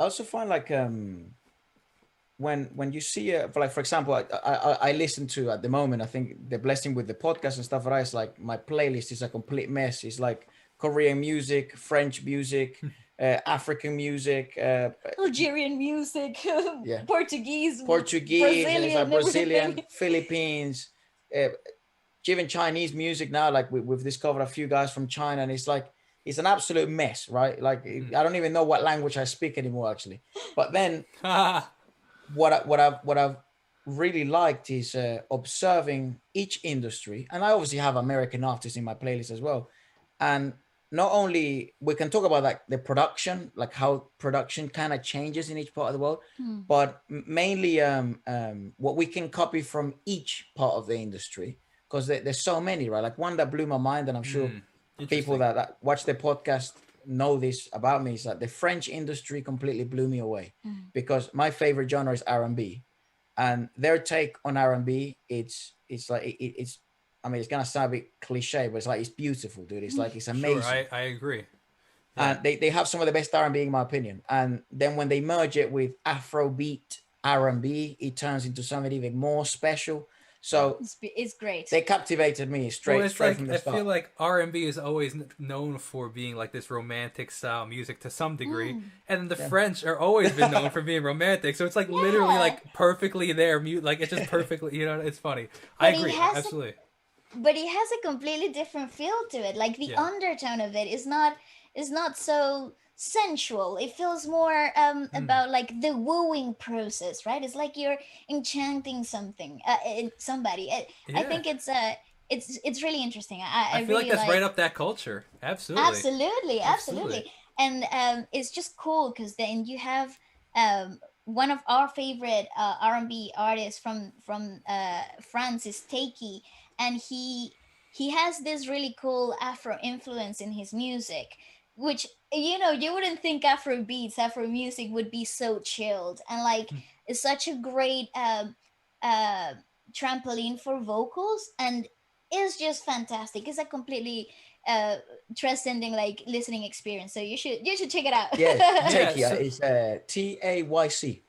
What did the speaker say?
I also find like when you see like for example, I listen to at the moment. I think the blessing with the podcast and stuff, right? It's like my playlist is a complete mess. It's like Korean music, French music, African music, Algerian music, yeah, Portuguese, Portuguese, and it's like Brazilian, Brazilian, everything. Philippines, uh, even Chinese music now. Like we've discovered a few guys from China, and it's like it's an absolute mess, right? Like I don't even know what language I speak anymore, actually. But then what I've really liked is observing each industry, and I obviously have American artists in my playlist as well. And not only we can talk about like the production, like how production kind of changes in each part of the world, Hmm. but mainly what we can copy from each part of the industry, because there's so many, right? Like one that blew my mind, and I'm sure people Interesting. that watch the podcast know this about me, is that the French industry completely blew me away, Hmm. because my favorite genre is R&B, and their take on R&B, it's like it's I mean, it's gonna sound a bit cliche, but it's like it's beautiful, dude. It's like it's Sure, amazing, I agree. Yeah. and they have some of the best R&B in my opinion. And then when they merge it with Afrobeat R&B, it turns into something even more special. Wow. So It's great. they captivated me Well, straight it's straight from like the I feel start. like R&B is always known for being like this romantic style music to some degree, Mm. and the Yeah. French are always been known for being romantic. So it's like literally Yeah, like perfectly there, like it's just perfectly. It's funny. I but it agree, has a absolutely. but it has a completely different feel to it. Like the Yeah. undertone of it is not so sensual. It feels more Hmm. about like the wooing process, right? It's like you're enchanting somebody. I Yeah. think it's really interesting. I I feel like really that's right like. up that culture. Absolutely. Absolutely, Absolutely. absolutely. And it's just cool because then you have one of our favorite R&B artists from France is Takey, and he has this really cool Afro influence in his music, which you wouldn't think Afro beats, Afro music would be so chilled and like it's such a great uh, trampoline for vocals, and it's just fantastic. It's a completely uh transcending like listening experience, so you should check it out. Yeah, Yeah. Takey So is Tayc.